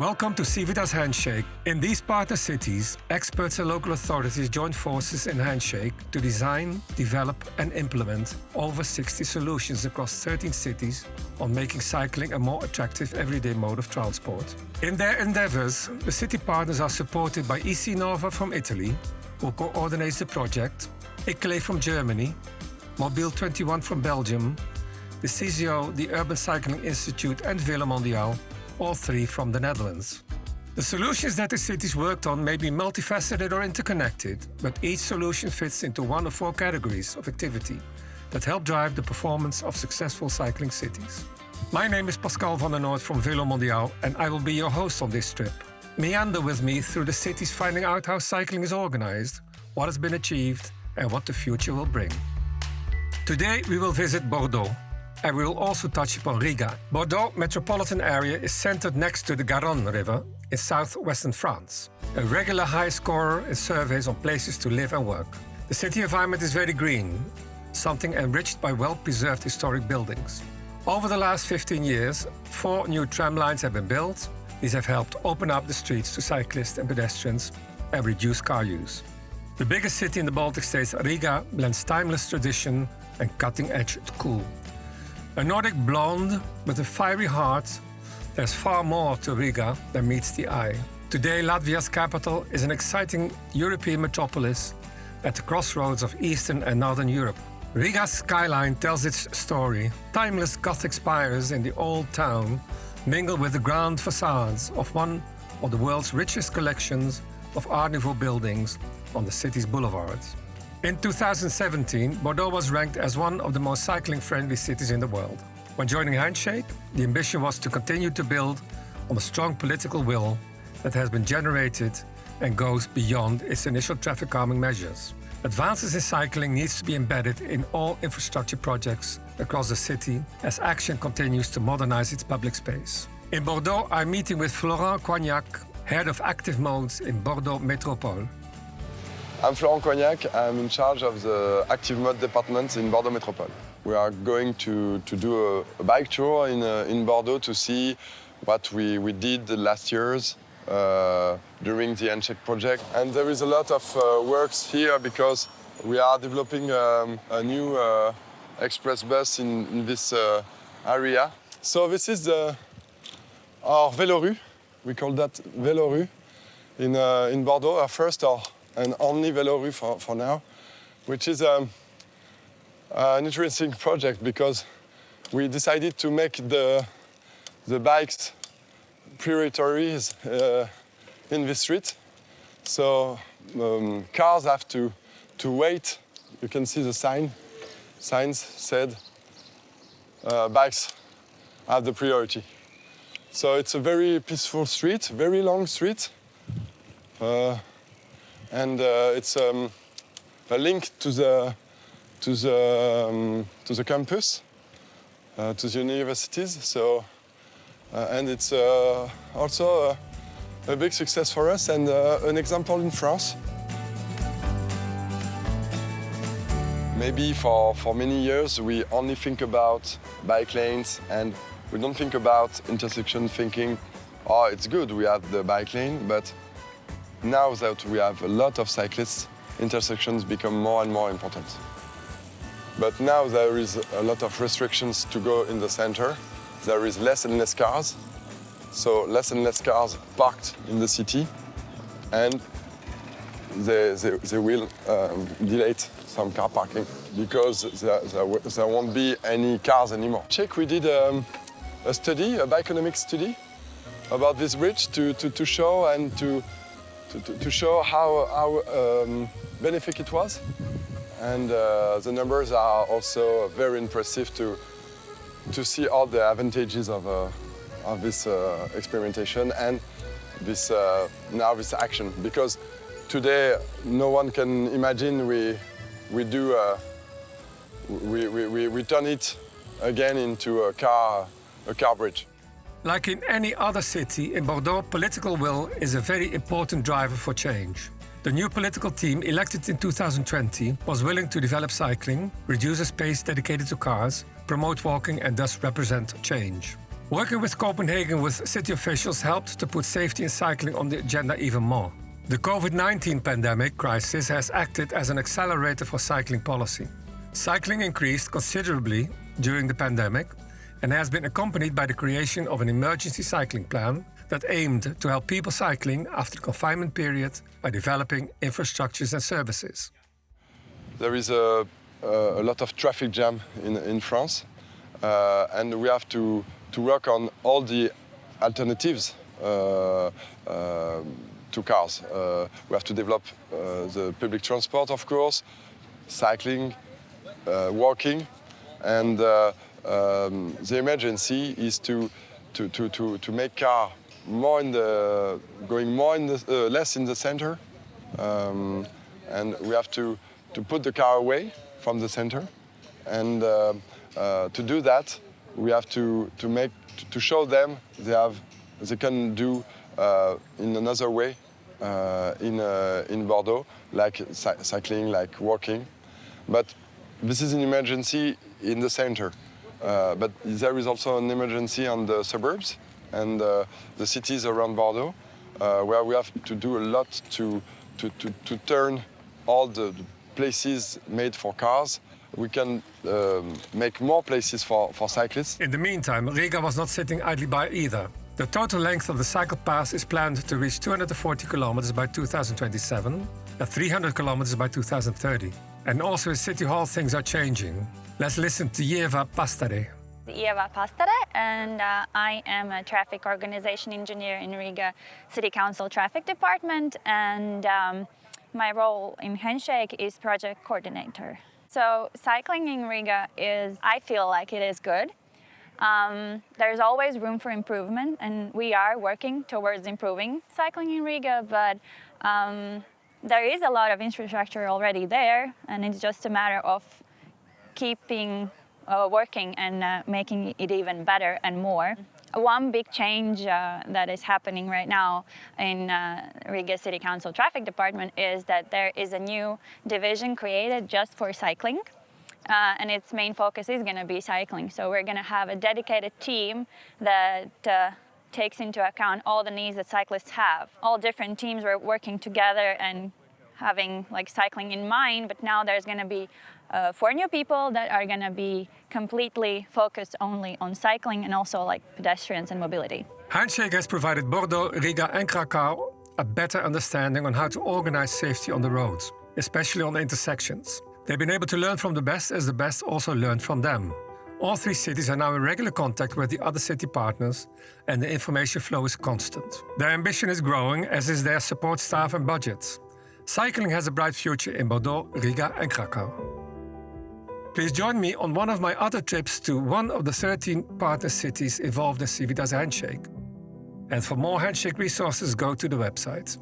Welcome to Civitas Handshake. In these partner cities, experts and local authorities join forces in Handshake to design, develop and implement over 60 solutions across 13 cities on making cycling a more attractive everyday mode of transport. In their endeavors, the city partners are supported by Isinnova from Italy, who coordinates the project, Iclei from Germany, Mobile 21 from Belgium, Decisio, the Urban Cycling Institute and Velo Mondial, all three from the Netherlands. The solutions that the cities worked on may be multifaceted or interconnected, but each solution fits into one of four categories of activity that help drive the performance of successful cycling cities. My name is Pascal van der Noord from Velo Mondial, and I will be your host on this trip. Meander with me through the cities, finding out how cycling is organized, what has been achieved, and what the future will bring. Today we will visit Bordeaux, and we will also touch upon Riga. Bordeaux metropolitan area is centered next to the Garonne River in southwestern France, a regular high scorer in surveys on places to live and work. The city environment is very green, something enriched by well-preserved historic buildings. Over the last 15 years, 4 new tram lines have been built. These have helped open up the streets to cyclists and pedestrians and reduce car use. The biggest city in the Baltic states, Riga, blends timeless tradition and cutting-edge cool. A Nordic blonde with a fiery heart, there's far more to Riga than meets the eye. Today, Latvia's capital is an exciting European metropolis at the crossroads of Eastern and Northern Europe. Riga's skyline tells its story. Timeless Gothic spires in the old town mingle with the grand facades of one of the world's richest collections of Art Nouveau buildings on the city's boulevards. In 2017, Bordeaux was ranked as one of the most cycling-friendly cities in the world. When joining Handshake, the ambition was to continue to build on the strong political will that has been generated and goes beyond its initial traffic calming measures. Advances in cycling needs to be embedded in all infrastructure projects across the city as action continues to modernize its public space. In Bordeaux, I'm meeting with Florent Coignac, head of active modes in Bordeaux Métropole. I'm Florent Coignac. I'm in charge of the active mode department in Bordeaux Métropole. We are going to do a bike tour in Bordeaux to see what we did the last years during the Handshake project. And there is a lot of works here because we are developing a new express bus in this area. So this is our Velo Rue. We call that Velo Rue in Bordeaux, our first and only Velo Rue for now, which is an interesting project because we decided to make the bikes priorities in the street. So cars have to wait. You can see the signs said bikes have the priority. So it's a very peaceful street, very long street. And it's a link to the campus, to the universities. So, and it's also a big success for us and an example in France. Maybe for many years we only think about bike lanes and we don't think about intersection, thinking, oh, it's good we have the bike lane, but now that we have a lot of cyclists, intersections become more and more important. But now there is a lot of restrictions to go in the center. There is less and less cars, so less and less cars parked in the city, and they will delay some car parking because there won't be any cars anymore. Czech, we did a study, a bioeconomic study about this bridge to show and to show how beneficial it was. And the numbers are also very impressive to see all the advantages of this experimentation and this action. Because today no one can imagine we turn it again into a car bridge. Like in any other city, in Bordeaux, political will is a very important driver for change. The new political team, elected in 2020, was willing to develop cycling, reduce a space dedicated to cars, promote walking and thus represent change. Working with Copenhagen with city officials helped to put safety and cycling on the agenda even more. The COVID-19 pandemic crisis has acted as an accelerator for cycling policy. Cycling increased considerably during the pandemic and has been accompanied by the creation of an emergency cycling plan that aimed to help people cycling after the confinement period by developing infrastructures and services. There is a lot of traffic jam in France, and we have to work on all the alternatives to cars. We have to develop the public transport, of course, cycling, walking, and the emergency is to make car more in the less in the center, and we have to put the car away from the center, and to do that we have to show them they can do in another way in Bordeaux, like cycling, like walking, but this is an emergency in the center. But there is also an emergency on the suburbs and the cities around Bordeaux, where we have to do a lot to turn all the places made for cars. We can make more places for cyclists. In the meantime, Riga was not sitting idly by either. The total length of the cycle path is planned to reach 240 kilometers by 2027 and 300 kilometers by 2030. And also in City Hall, things are changing. Let's listen to Eva Pastare. Eva Pastare, and I am a traffic organization engineer in Riga City Council Traffic Department, and my role in Handshake is project coordinator. So cycling in Riga I feel like it is good. There's always room for improvement, and we are working towards improving cycling in Riga, but there is a lot of infrastructure already there, and it's just a matter of keeping working and making it even better and more. One big change that is happening right now in Riga City Council Traffic Department is that there is a new division created just for cycling, and its main focus is going to be cycling. So we're going to have a dedicated team that takes into account all the needs that cyclists have. All different teams were working together and having like cycling in mind, but now there's going to be 4 new people that are going to be completely focused only on cycling and also like pedestrians and mobility. Handshake has provided Bordeaux, Riga and Kraków a better understanding on how to organize safety on the roads, especially on the intersections. They've been able to learn from the best as the best also learned from them. All 3 cities are now in regular contact with the other city partners, and the information flow is constant. Their ambition is growing, as is their support staff and budgets. Cycling has a bright future in Bordeaux, Riga and Kraków. Please join me on one of my other trips to one of the 13 partner cities involved in Civitas Handshake. And for more Handshake resources, go to the website.